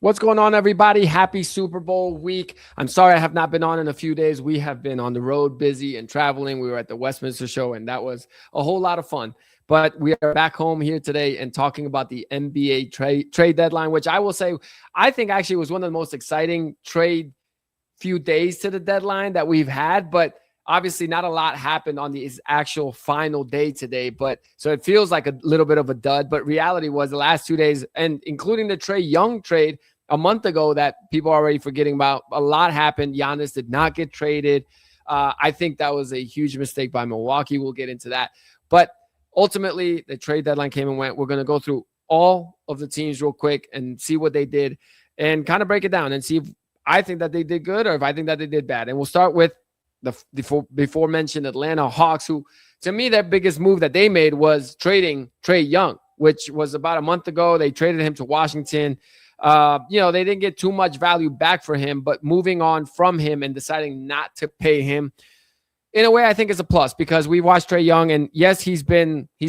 What's going on, everybody? Happy Super Bowl week. I'm sorry I have not been on in a few days. We have been on the road, busy and traveling. We were at the Westminster show, and that was a whole lot of fun. But we are back home here today and talking about the NBA trade deadline, which I will say I think actually was one of the most exciting trade few days to the deadline that we've had. But obviously, not a lot happened on the actual final day today. But so it feels like a little bit of a dud. But reality was the last 2 days, and including the Trae Young trade a month ago that people are already forgetting about, a lot happened. Giannis did not get traded. I think that was a huge mistake by Milwaukee. We'll get into that. But ultimately, the trade deadline came and went. We're going to go through all of the teams real quick and see what they did and kind of break it down and see if I think that they did good or if I think that they did bad. And we'll start with the before mentioned Atlanta Hawks, who to me, their biggest move that they made was trading Trae Young, which was about a month ago. They traded him to Washington. They didn't get too much value back for him, but moving on from him and deciding not to pay him, in a way, I think is a plus because we watched Trae Young, and yes, he's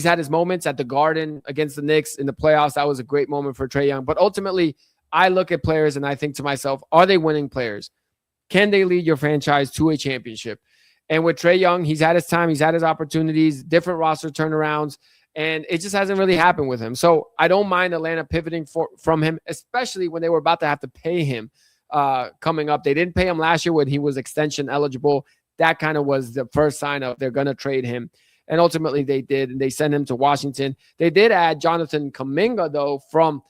had his moments at the Garden against the Knicks in the playoffs. That was a great moment for Trae Young. But ultimately, I look at players and I think to myself, are they winning players? Can they lead your franchise to a championship? And with Trae Young, he's had his time, he's had his opportunities, different roster turnarounds, and it just hasn't really happened with him. So I don't mind Atlanta pivoting from him, especially when they were about to have to pay him coming up. They didn't pay him last year when he was extension eligible. That kind of was the first sign of they're going to trade him. And ultimately they did, and they sent him to Washington. They did add Jonathan Kuminga, though, from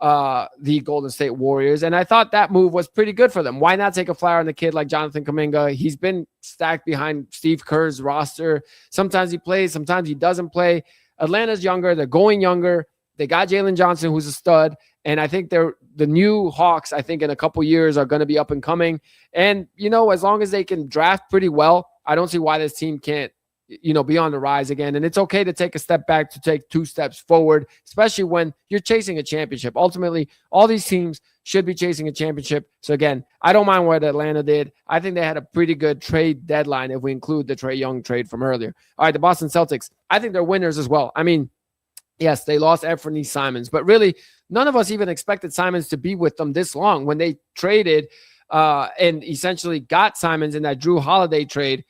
the Golden State Warriors. And I thought that move was pretty good for them. Why not take a flyer on the kid like Jonathan Kuminga? He's been stacked behind Steve Kerr's roster. Sometimes he plays, sometimes he doesn't play. Atlanta's younger. They're going younger. They got Jalen Johnson, who's a stud. And I think they're the new Hawks, I think in a couple years are going to be up and coming. And, as long as they can draft pretty well, I don't see why this team can't, be on the rise again. And it's okay to take a step back, to take 2 steps forward, especially when you're chasing a championship. Ultimately, all these teams should be chasing a championship. So again, I don't mind what Atlanta did. I think they had a pretty good trade deadline if we include the Trae Young trade from earlier. All right, the Boston Celtics, I think they're winners as well. I mean, yes, they lost Anthony Simons, but really none of us even expected Simons to be with them this long. When they traded and essentially got Simons in that Drew Holiday trade,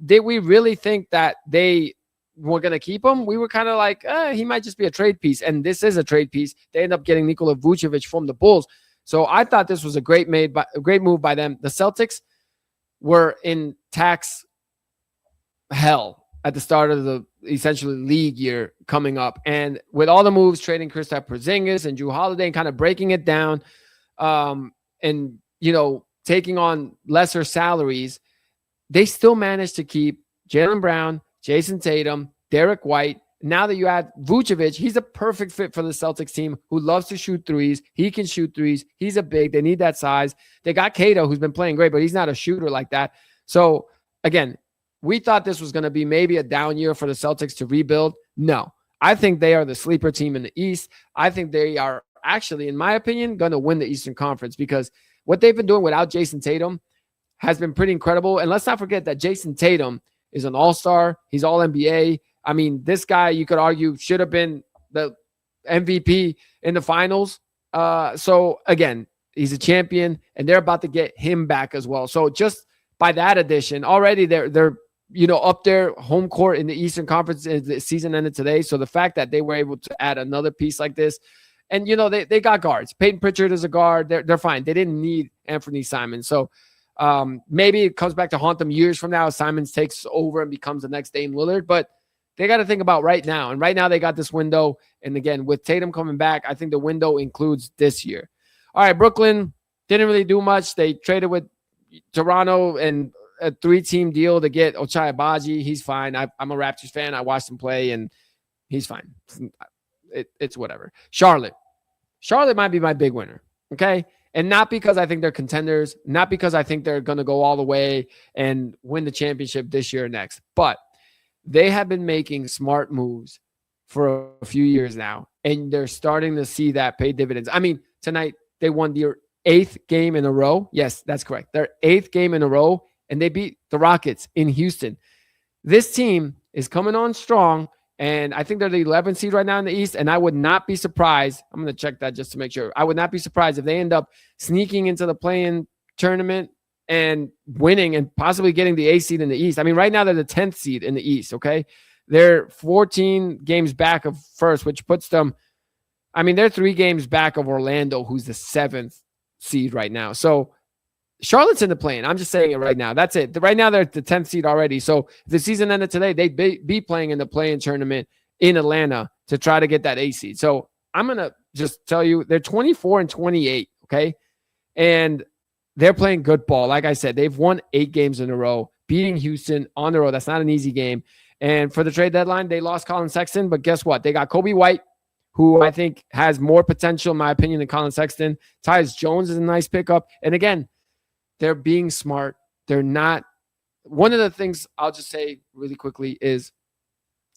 did we really think that they were going to keep him? We were kind of like, he might just be a trade piece. And this is a trade piece. They end up getting Nikola Vucevic from the Bulls. So I thought this was a great move by them. The Celtics were in tax hell at the start of the essentially league year coming up. And with all the moves, trading Kristaps Porzingis and Drew Holiday and kind of breaking it down and, taking on lesser salaries, they still managed to keep Jaylen Brown, Jason Tatum, Derek White. Now that you add Vucevic, he's a perfect fit for the Celtics team who loves to shoot threes. He can shoot threes. He's a big. They need that size. They got Cato, who's been playing great, but he's not a shooter like that. So, again, we thought this was going to be maybe a down year for the Celtics to rebuild. No. I think they are the sleeper team in the East. I think they are actually, in my opinion, going to win the Eastern Conference because what they've been doing without Jason Tatum has been pretty incredible. And let's not forget that Jason Tatum is an all-star. He's all-NBA. I mean, this guy, you could argue, should have been the MVP in the finals. So, again, he's a champion, and they're about to get him back as well. So, just by that addition, already they're up there, home court in the Eastern Conference. The season ended today. So, the fact that they were able to add another piece like this, and, they got guards. Peyton Pritchard is a guard. They're fine. They didn't need Anthony Simons. So, maybe it comes back to haunt them years from now. Simons takes over and becomes the next Dame Lillard, but they got to think about right now. And right now they got this window. And again, with Tatum coming back, I think the window includes this year. All right, Brooklyn didn't really do much. They traded with Toronto and a 3-team deal to get Ochai Agbaji. He's fine. I'm a Raptors fan. I watched him play, and he's fine. It's whatever. Charlotte might be my big winner. Okay. And not because I think they're contenders, not because I think they're going to go all the way and win the championship this year or next, but they have been making smart moves for a few years now, and they're starting to see that pay dividends. I mean, tonight they won their 8th game in a row. Yes, that's correct. Their 8th game in a row, and they beat the Rockets in Houston. This team is coming on strong, And I think they're the 11th seed right now in the East. And I would not be surprised. I'm going to check that just to make sure. I would not be surprised if they end up sneaking into the play-in tournament and winning and possibly getting the 8th seed in the East. I mean, right now they're the 10th seed in the East, okay? They're 14 games back of first, which puts them, I mean, they're 3 games back of Orlando, who's the 7th seed right now. So Charlotte's in the play-in. I'm just saying it right now. That's it. Right now they're at the 10th seed already. So if the season ended today, they'd be playing in the play-in tournament in Atlanta to try to get that 8th seed. So I'm going to just tell you, they're 24-28, okay? And they're playing good ball. Like I said, they've won 8 games in a row, beating Houston on the road. That's not an easy game. And for the trade deadline, they lost Colin Sexton, but guess what? They got Kobe White, who I think has more potential, in my opinion, than Colin Sexton. Tyus Jones is a nice pickup. And again, they're being smart. They're not. One of the things I'll just say really quickly is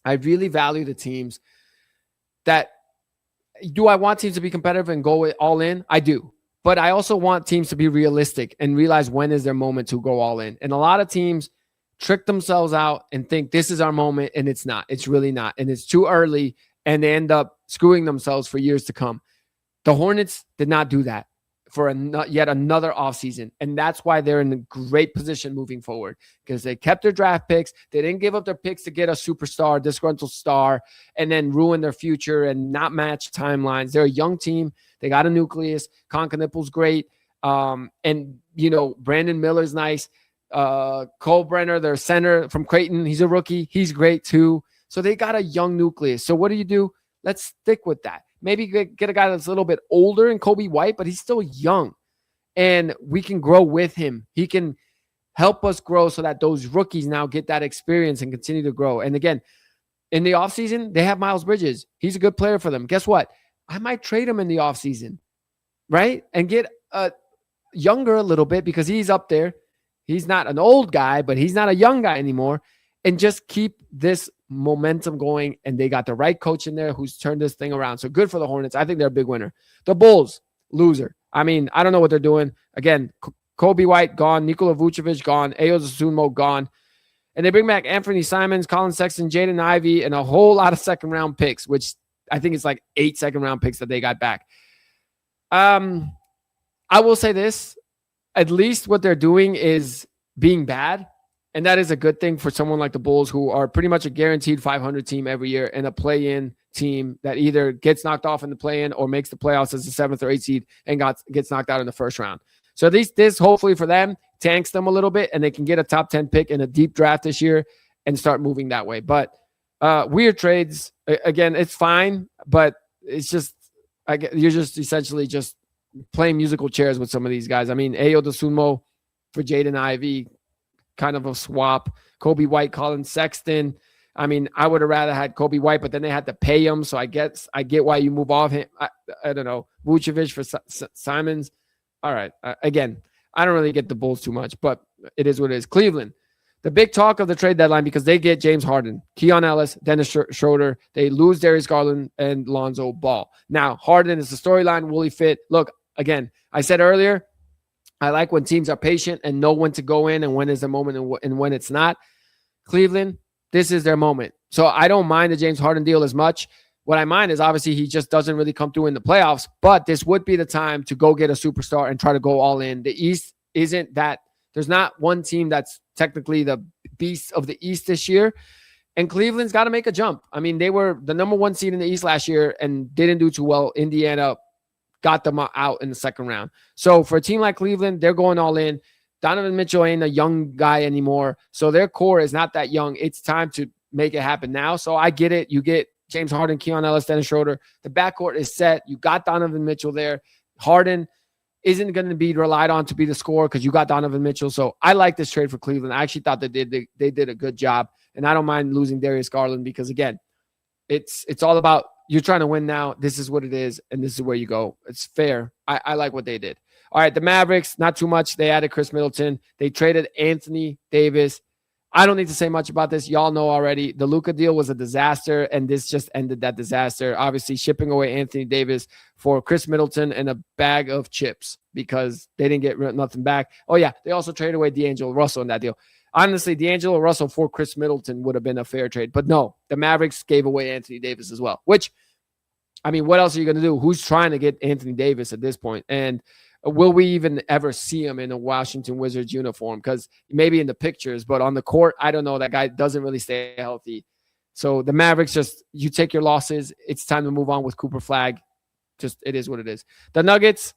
I really value the teams that, do I want teams to be competitive and go all in? I do. But I also want teams to be realistic and realize when is their moment to go all in. And a lot of teams trick themselves out and think this is our moment, and it's not. It's really not. And it's too early, and they end up screwing themselves for years to come. The Hornets did not do that for yet another offseason. And that's why they're in a great position moving forward, because they kept their draft picks. They didn't give up their picks to get a superstar, disgruntled star, and then ruin their future and not match timelines. They're a young team. They got a nucleus. Conkaniple's great. And, you know, Brandon Miller's nice. Cole Brenner, their center from Creighton, he's a rookie. He's great too. So they got a young nucleus. So what do? Let's stick with that. Maybe get a guy that's a little bit older in Kobe White, but he's still young. And we can grow with him. He can help us grow so that those rookies now get that experience and continue to grow. And again, in the offseason, they have Miles Bridges. He's a good player for them. Guess what? I might trade him in the offseason, right? And get younger a little bit, because he's up there. He's not an old guy, but he's not a young guy anymore. And just keep this momentum going. And they got the right coach in there who's turned this thing around. So good for the Hornets. I think they're a big winner. The Bulls, loser. I mean, I don't know what they're doing. Again, Kobe White gone, Nikola Vucevic gone, Ayo Dosunmu gone. And they bring back Anthony Simons, Colin Sexton, Jaden Ivey, and a whole lot of second-round picks, which I think it's like 8 second-round picks that they got back. I will say this. At least what they're doing is being bad. And that is a good thing for someone like the Bulls, who are pretty much a guaranteed 500 team every year and a play-in team that either gets knocked off in the play-in or makes the playoffs as the 7th or 8th seed and gets knocked out in the first round. So at least this, hopefully for them, tanks them a little bit, and they can get a top 10 pick in a deep draft this year and start moving that way. But weird trades, again, it's fine, but it's just, you're just essentially just playing musical chairs with some of these guys. I mean, Ayo Dosunmu for Jaden Ivey, kind of a swap. Kobe White, Colin Sexton. I mean, I would have rather had Kobe White, but then they had to pay him. So I get why you move off him. I don't know. Vucevic for Simons. All right. Again, I don't really get the Bulls too much, but it is what it is. Cleveland, the big talk of the trade deadline, because they get James Harden, Keon Ellis, Dennis Schroeder. They lose Darius Garland and Lonzo Ball. Now, Harden is the storyline. Will he fit? Look, again, I said earlier, I like when teams are patient and know when to go in and when is the moment and when it's not. Cleveland, this is their moment. So I don't mind the James Harden deal as much. What I mind is obviously he just doesn't really come through in the playoffs, but this would be the time to go get a superstar and try to go all in. The East isn't that. There's not one team that's technically the beast of the East this year. And Cleveland's got to make a jump. I mean, they were the number 1 seed in the East last year and didn't do too well. Indiana got them out in the second round. So for a team like Cleveland, they're going all in. Donovan Mitchell ain't a young guy anymore. So their core is not that young. It's time to make it happen now. So I get it. You get James Harden, Keon Ellis, Dennis Schroeder. The backcourt is set. You got Donovan Mitchell there. Harden isn't going to be relied on to be the scorer because you got Donovan Mitchell. So I like this trade for Cleveland. I actually thought they did a good job. And I don't mind losing Darius Garland because, again, it's all about you're trying to win now. This is what it is, and this is where you go. It's fair. I like what they did. All right, the Mavericks, not too much. They added Chris Middleton. They traded Anthony Davis. I don't need to say much about this. Y'all know already. The Luka deal was a disaster, and this just ended that disaster. Obviously, shipping away Anthony Davis for Chris Middleton and a bag of chips because they didn't get nothing back. Oh, yeah, they also traded away D'Angelo Russell in that deal. honestly, D'Angelo Russell for Chris Middleton would have been a fair trade. But no, the Mavericks gave away Anthony Davis as well, which, I mean, what else are you going to do? Who's trying to get Anthony Davis at this point? And will we even ever see him in a Washington Wizards uniform? Because maybe in the pictures, but on the court, I don't know. That guy doesn't really stay healthy. So the Mavericks, just, you take your losses. It's time to move on with Cooper Flagg. Just, it is what it is. The Nuggets,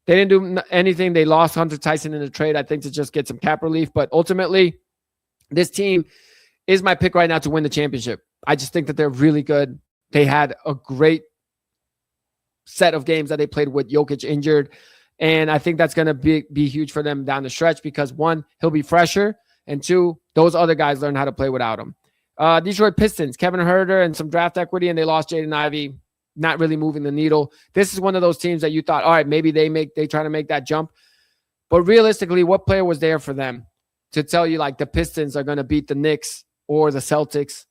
they didn't do anything. They lost Hunter Tyson in the trade, I think, to just get some cap relief. But ultimately, this team is my pick right now to win the championship. I just think that they're really good. They had a great set of games that they played with Jokic injured. And I think that's going to be huge for them down the stretch because, one, he'll be fresher. And two, those other guys learn how to play without him. Detroit Pistons, Kevin Huerter and some draft equity, and they lost Jaden Ivey. Not really moving the needle. This is one of those teams that you thought, all right, maybe they try to make that jump. But realistically, what player was there for them to tell you like the Pistons are going to beat the Knicks or the Celtics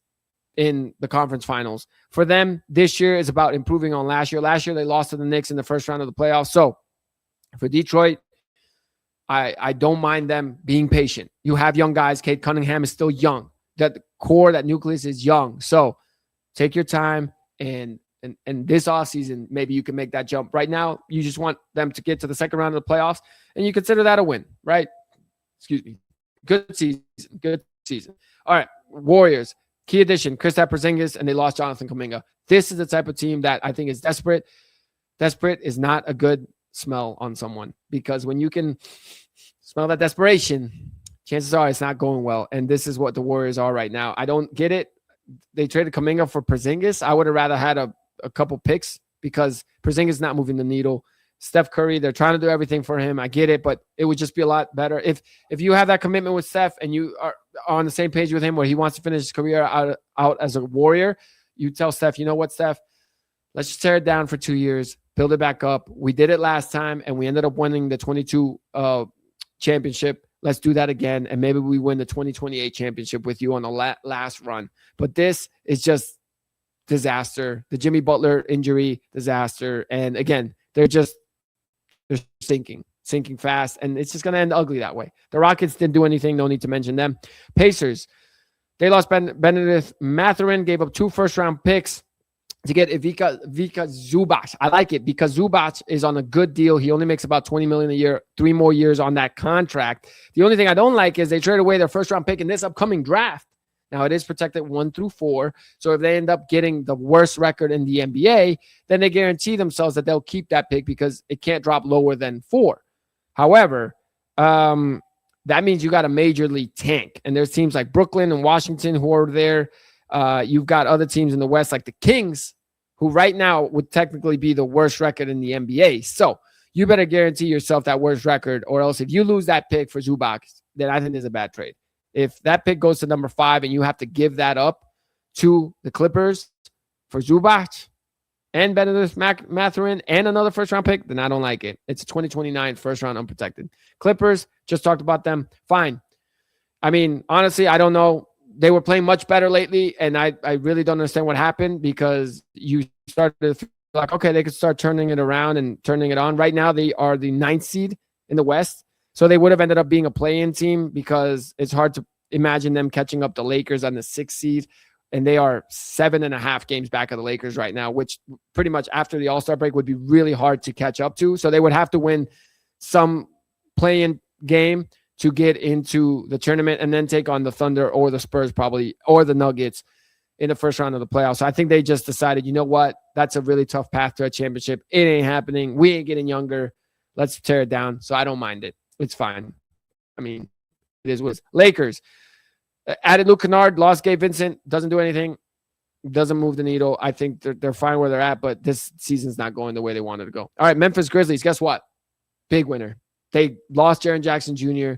in the conference finals? For them, this year is about improving on last year. Last year, they lost to the Knicks in the first round of the playoffs. So for Detroit, I don't mind them being patient. You have young guys. Cade Cunningham is still young. That core, that nucleus is young. So take your time, and this offseason, maybe you can make that jump. Right now, you just want them to get to the second round of the playoffs, and you consider that a win, right? Excuse me. Good season. Good season. All right, Warriors. Key addition, Kristaps Porzingis, and they lost Jonathan Kuminga. This is the type of team that I think is desperate. Desperate is not a good smell on someone, because when you can smell that desperation, chances are it's not going well. And this is what the Warriors are right now. I don't get it. They traded Kuminga for Porzingis. I would have rather had a couple picks because Porzingis is not moving the needle. Steph Curry, they're trying to do everything for him. I get it, but it would just be a lot better if you have that commitment with Steph and you are on the same page with him where he wants to finish his career out as a Warrior. You tell Steph, you know what, Steph, let's just tear it down for 2 years, build it back up. We did it last time, and we ended up winning the 22 championship. Let's do that again, and maybe we win the 2028 championship with you on the last run. But this is just disaster. The Jimmy Butler injury, disaster. And again, they're sinking fast, and it's just going to end ugly that way. The Rockets didn't do anything. No need to mention them. Pacers, they lost Benedict Mathurin, gave up 2 first-round picks to get Ivica Zubac. I like it because Zubac is on a good deal. He only makes about $20 million a year, 3 more years on that contract. The only thing I don't like is they traded away their first-round pick in this upcoming draft. Now, it is protected 1 through 4. So if they end up getting the worst record in the NBA, then they guarantee themselves that they'll keep that pick because it can't drop lower than 4. However, that means you got a major league tank. And there's teams like Brooklyn and Washington who are there. You've got other teams in the West like the Kings, who right now would technically be the worst record in the NBA. So you better guarantee yourself that worst record, or else if you lose that pick for Zubac, then I think there's a bad trade. If that pick goes to number 5 and you have to give that up to the Clippers for Zubac and Benedict Mathurin and another first-round pick, then I don't like it. It's a 2029 first-round unprotected. Clippers, just talked about them. Fine. I mean, honestly, I don't know. They were playing much better lately, and I really don't understand what happened because you started to feel like, okay, they could start turning it around and turning it on. Right now, they are the 9th seed in the West. So they would have ended up being a play-in team because it's hard to imagine them catching up the Lakers on the 6th seed. And they are 7.5 games back of the Lakers right now, which pretty much after the All-Star break would be really hard to catch up to. So they would have to win some play-in game to get into the tournament and then take on the Thunder or the Spurs probably, or the Nuggets in the first round of the playoffs. So I think they just decided, you know what? That's a really tough path to a championship. It ain't happening. We ain't getting younger. Let's tear it down. So I don't mind it. It's fine. I mean, it is what it is. Lakers added Luke Kennard, lost Gabe Vincent, doesn't do anything, doesn't move the needle. I think they're fine where they're at, but this season's not going the way they wanted to go. All right, Memphis Grizzlies, guess what? Big winner. They lost Jaren Jackson Jr.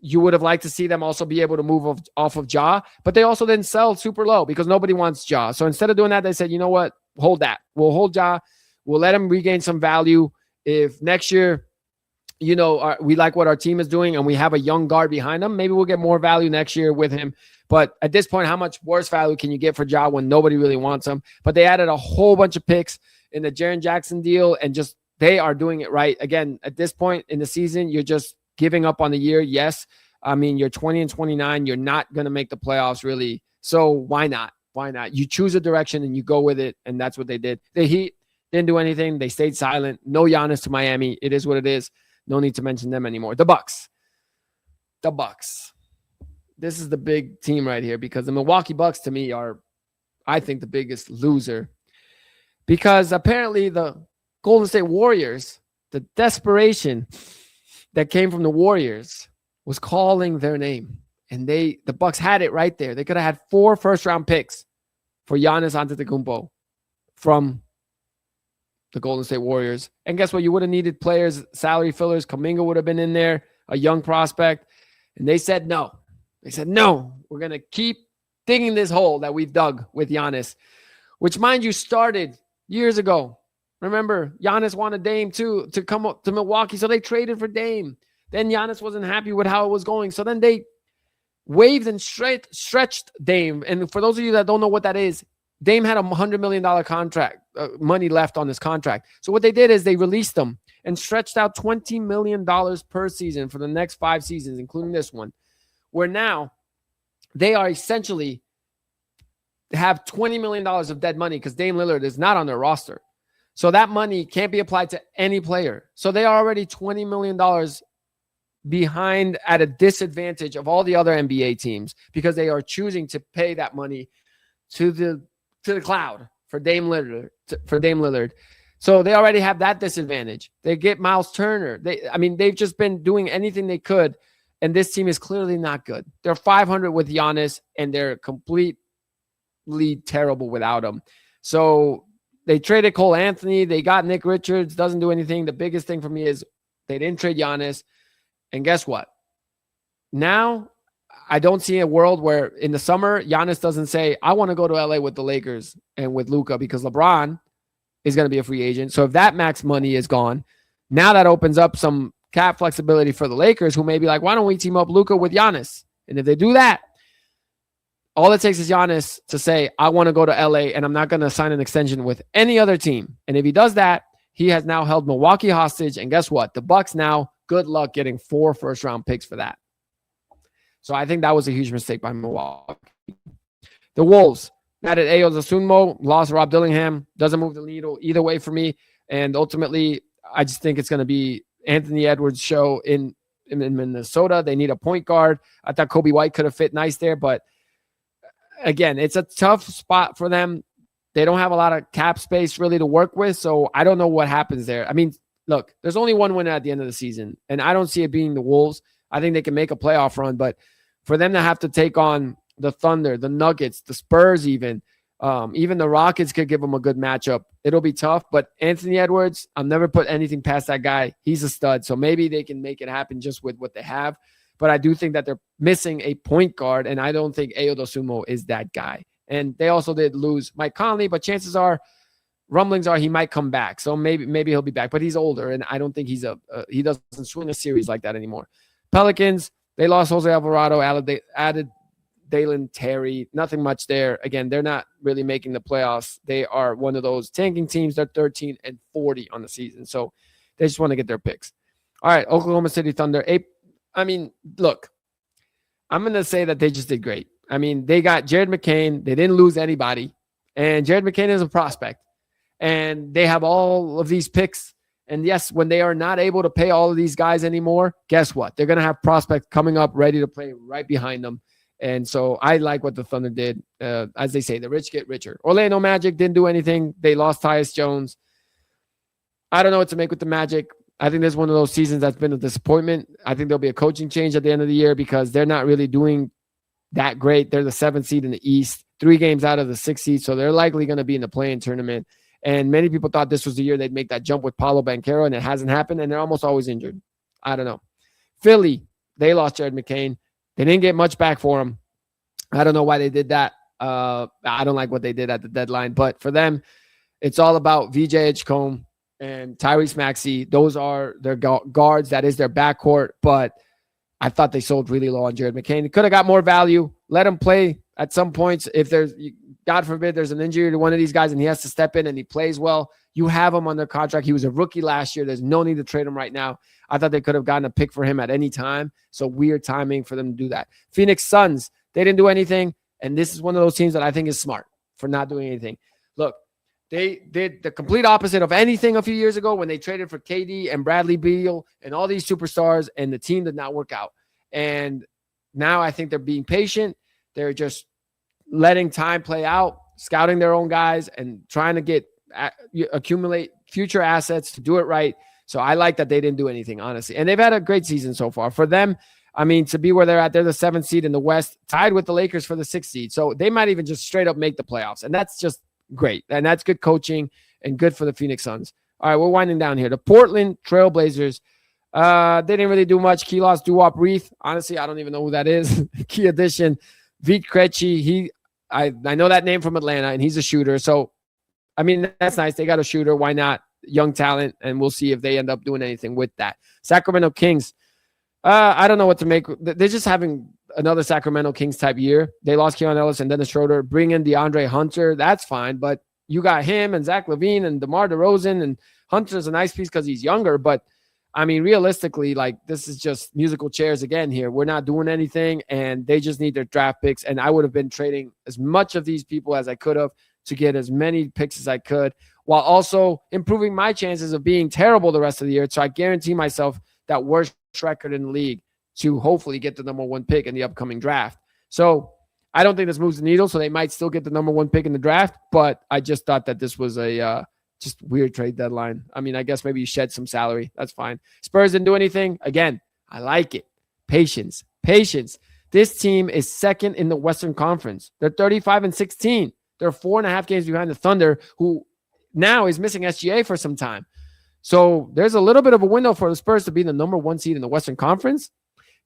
You would have liked to see them also be able to move off of Ja, but they also didn't sell super low because nobody wants Ja. So instead of doing that, they said, you know what? Hold that. We'll hold Ja. We'll let him regain some value. If next year, you know, we like what our team is doing and we have a young guard behind him, maybe we'll get more value next year with him. But at this point, how much worse value can you get for Ja when nobody really wants him? But they added a whole bunch of picks in the Jaren Jackson deal, and just they are doing it right. Again, at this point in the season, you're just giving up on the year. Yes, I mean, you're 20-29. You're not going to make the playoffs really. So why not? Why not? You choose a direction and you go with it. And that's what they did. The Heat didn't do anything. They stayed silent. No Giannis to Miami. It is what it is. No need to mention them anymore. The Bucks. This is the big team right here because the Milwaukee Bucks to me are, I think, the biggest loser. Because apparently the Golden State Warriors, the desperation that came from the Warriors was calling their name. And the Bucks had it right there. They could have had 4 first-round picks for Giannis Antetokounmpo from the Golden State Warriors. And guess what? You would have needed players, salary fillers. Kuminga would have been in there, a young prospect. And they said no. They said, no, we're going to keep digging this hole that we've dug with Giannis, which, mind you, started years ago. Remember, Giannis wanted Dame too to come up to Milwaukee, so they traded for Dame. Then Giannis wasn't happy with how it was going, so then they waived and stretched Dame. And for those of you that don't know what that is, Dame had a $100 million contract, money left on his contract. So what they did is they released him and stretched out $20 million per season for the next 5 seasons, including this one, where now they are essentially have $20 million of dead money because Dame Lillard is not on their roster. So that money can't be applied to any player. So they are already $20 million behind at a disadvantage of all the other NBA teams because they are choosing to pay that money to the cloud for Dame Lillard. So they already have that disadvantage. They get Miles Turner. They've just been doing anything they could, and this team is clearly not good. They're 500 with Giannis, and they're completely terrible without him. So they traded Cole Anthony. They got Nick Richards. Doesn't do anything. The biggest thing for me is they didn't trade Giannis. And guess what? Now, I don't see a world where in the summer, Giannis doesn't say, I want to go to LA with the Lakers and with Luka because LeBron is going to be a free agent. So if that max money is gone, now that opens up some cap flexibility for the Lakers who may be like, why don't we team up Luka with Giannis? And if they do that, all it takes is Giannis to say, I want to go to LA and I'm not going to sign an extension with any other team. And if he does that, he has now held Milwaukee hostage. And guess what? The Bucks now, good luck getting 4 first-round picks for that. So I think that was a huge mistake by Milwaukee. The Wolves, added Ayo Dosunmu, lost Rob Dillingham, doesn't move the needle either way for me. And ultimately, I just think it's going to be Anthony Edwards' show in Minnesota. They need a point guard. I thought Kobe White could have fit nice there, but again, it's a tough spot for them. They don't have a lot of cap space really to work with, so I don't know what happens there. I mean, look, there's only one winner at the end of the season, and I don't see it being the Wolves. I think they can make a playoff run, but for them to have to take on the Thunder, the Nuggets, the Spurs even the Rockets could give them a good matchup. It'll be tough, but Anthony Edwards, I'll never put anything past that guy. He's a stud, so maybe they can make it happen just with what they have. But I do think that they're missing a point guard, and I don't think Ayo Dosunmu is that guy. And they also did lose Mike Conley, but rumblings are he might come back. So maybe he'll be back, but he's older, and I don't think he doesn't swing a series like that anymore. Pelicans, they lost Jose Alvarado, added Dalen Terry. Nothing much there. Again, they're not really making the playoffs. They are one of those tanking teams. They're 13-40 on the season, so they just want to get their picks. All right, Oklahoma City Thunder. Look, I'm going to say that they just did great. I mean, they got Jared McCain. They didn't lose anybody, and Jared McCain is a prospect, and they have all of these picks. And yes, when they are not able to pay all of these guys anymore, guess what? They're going to have prospects coming up ready to play right behind them. And so I like what the Thunder did. As they say, the rich get richer. Orlando Magic didn't do anything. They lost Tyus Jones. I don't know what to make with the Magic. I think this is one of those seasons that's been a disappointment. I think there'll be a coaching change at the end of the year because they're not really doing that great. They're the 7th seed in the East, 3 games out of the 6th seed. So they're likely going to be in the play-in tournament. And many people thought this was the year they'd make that jump with Paolo Banchero, and it hasn't happened, and they're almost always injured. I don't know. Philly, they lost Jared McCain. They didn't get much back for him. I don't know why they did that. I don't like what they did at the deadline. But for them, it's all about VJ Edgecombe and Tyrese Maxey. Those are their guards. That is their backcourt. But I thought they sold really low on Jared McCain. He could have got more value. Let him play at some points. If there's, God forbid, there's an injury to one of these guys and he has to step in and he plays well, You have him under contract. He was a rookie last year. There's no need to trade him right now. I thought they could have gotten a pick for him at any time. So weird timing for them to do that. Phoenix Suns, they didn't do anything. And this is one of those teams that I think is smart for not doing anything. Look, they did the complete opposite of anything a few years ago when they traded for KD and Bradley Beal and all these superstars, and the team did not work out. And now I think they're being patient. They're just letting time play out, scouting their own guys, and trying to accumulate future assets to do it right. So I like that they didn't do anything, honestly. And they've had a great season so far. For them, I mean, to be where they're at, they're the 7th seed in the West, tied with the Lakers for the 6th seed. So they might even just straight up make the playoffs. And that's just great. And that's good coaching and good for the Phoenix Suns. All right, we're winding down here. The Portland Trailblazers, they didn't really do much. Key loss, Duop Reith. Honestly, I don't even know who that is. Key addition, Vit Krejci. I know that name from Atlanta, and he's a shooter. So, I mean, that's nice. They got a shooter. Why not? Young talent, and we'll see if they end up doing anything with that. Sacramento Kings. I don't know what to make. They're just having another Sacramento Kings type year. They lost Keon Ellis and Dennis Schroeder. Bring in DeAndre Hunter. That's fine. But you got him and Zach LaVine and DeMar DeRozan, and Hunter's a nice piece because he's younger. But, I mean, realistically, like, this is just musical chairs again here. We're not doing anything, and they just need their draft picks. And I would have been trading as much of these people as I could have to get as many picks as I could, while also improving my chances of being terrible the rest of the year. So I guarantee myself that worst record in the league to hopefully get the number 1 pick in the upcoming draft. So I don't think this moves the needle. So they might still get the number 1 pick in the draft, but I just thought that this was a just weird trade deadline. I mean, I guess maybe you shed some salary. That's fine. Spurs didn't do anything. Again, I like it. Patience. This team is 2nd in the Western Conference. They're 35-16. They're 4.5 games behind the Thunder, who now is missing SGA for some time. So there's a little bit of a window for the Spurs to be the number 1 seed in the Western Conference.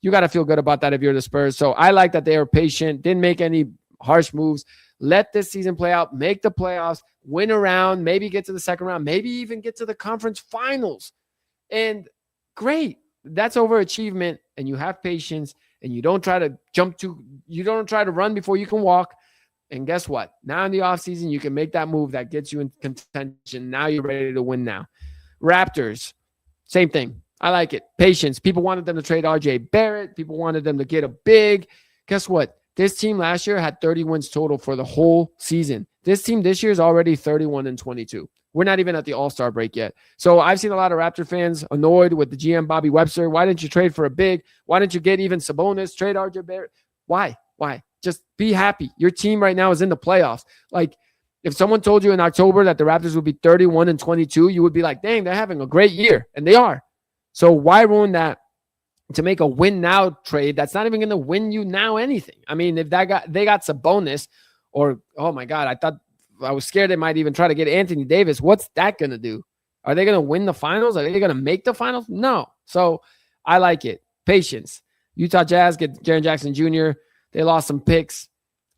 You got to feel good about that if you're the Spurs. So I like that they are patient, didn't make any harsh moves. Let this season play out, make the playoffs, win a round, maybe get to the second round, maybe even get to the conference finals. And great. That's overachievement, and you have patience, and you don't try to run before you can walk. And guess what? Now in the offseason, you can make that move that gets you in contention. Now you're ready to win now. Raptors, same thing. I like it. Patience. People wanted them to trade RJ Barrett. People wanted them to get a big. Guess what? This team last year had 30 wins total for the whole season. This team this year is already 31-22. We're not even at the All-Star break yet. So I've seen a lot of Raptor fans annoyed with the GM Bobby Webster. Why didn't you trade for a big? Why didn't you get even Sabonis? Trade RJ Barrett? Why? Just be happy. Your team right now is in the playoffs. Like, if someone told you in October that the Raptors would be 31-22, you would be like, dang, they're having a great year. And they are. So why ruin that to make a win now trade that's not even going to win you now anything? I mean, if they got Sabonis, or, oh my God, I was scared they might even try to get Anthony Davis. What's that going to do? Are they going to win the finals? Are they going to make the finals? No. So I like it. Patience. Utah Jazz get Jaren Jackson Jr. They lost some picks.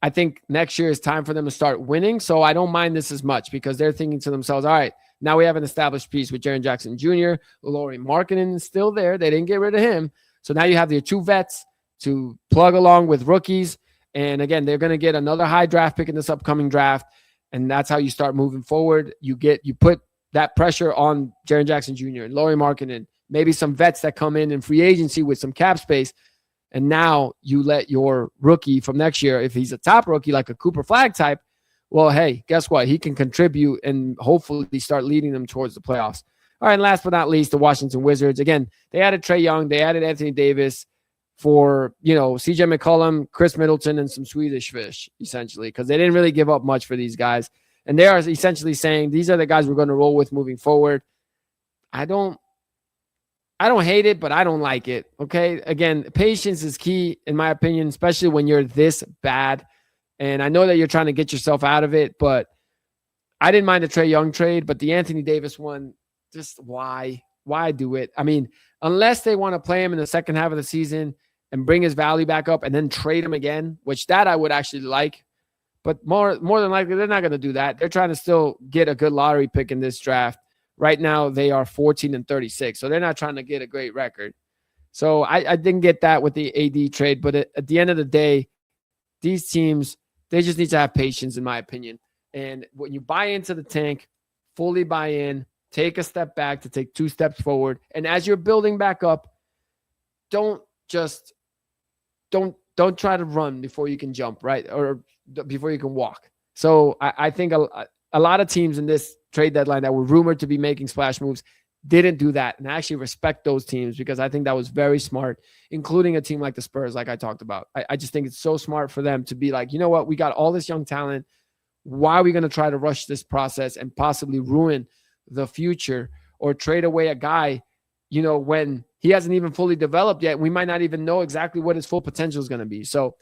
I think next year is time for them to start winning. So I don't mind this as much because they're thinking to themselves, all right, now we have an established piece with Jaren Jackson Jr. Lauri Markkanen is still there. They didn't get rid of him. So now you have your 2 vets to plug along with rookies. And again, they're going to get another high draft pick in this upcoming draft. And that's how you start moving forward. You put that pressure on Jaren Jackson Jr. and Lauri Markkanen, maybe some vets that come in free agency with some cap space. And now you let your rookie from next year, if he's a top rookie like a Cooper Flagg type, well, hey, guess what? He can contribute and hopefully start leading them towards the playoffs. All right, and last but not least, the Washington Wizards. Again, they added Trae Young. They added Anthony Davis for, CJ McCollum, Chris Middleton, and some Swedish fish, essentially, because they didn't really give up much for these guys. And they are essentially saying these are the guys we're going to roll with moving forward. I don't hate it, but I don't like it. Okay. Again, patience is key, in my opinion, especially when you're this bad. And I know that you're trying to get yourself out of it, but I didn't mind the Trae Young trade, but the Anthony Davis one, just why do it? I mean, unless they want to play him in the second half of the season and bring his value back up and then trade him again, which that I would actually like. But more than likely, they're not going to do that. They're trying to still get a good lottery pick in this draft. Right now, they are 14-36, so they're not trying to get a great record. So I didn't get that with the AD trade, but at the end of the day, these teams, they just need to have patience, in my opinion. And when you buy into the tank, fully buy in, take a step back to take 2 steps forward. And as you're building back up, don't try to run before you can jump, right? Or before you can walk. So I think a lot of teams in this trade deadline that were rumored to be making splash moves didn't do that. And I actually respect those teams because I think that was very smart, including a team like the Spurs, like I talked about. I just think it's so smart for them to be like, you know what? We got all this young talent. Why are we going to try to rush this process and possibly ruin the future or trade away a guy, when he hasn't even fully developed yet? We might not even know exactly what his full potential is going to be. So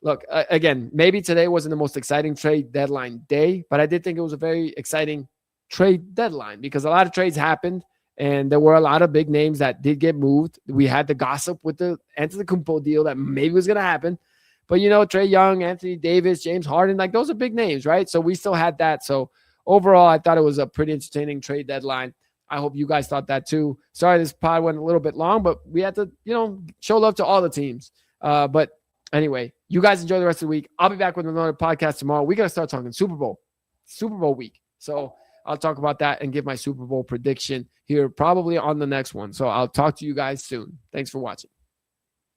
look, again, maybe today wasn't the most exciting trade deadline day, but I did think it was a very exciting trade deadline because a lot of trades happened and there were a lot of big names that did get moved. We had the gossip with the Antetokounmpo deal that maybe was going to happen. But, Trae Young, Anthony Davis, James Harden, like those are big names, right? So we still had that. So overall, I thought it was a pretty entertaining trade deadline. I hope you guys thought that too. Sorry, this pod went a little bit long, but we had to, show love to all the teams. But anyway, you guys enjoy the rest of the week. I'll be back with another podcast tomorrow. We got to start talking Super Bowl week. So I'll talk about that and give my Super Bowl prediction here probably on the next one. So I'll talk to you guys soon. Thanks for watching.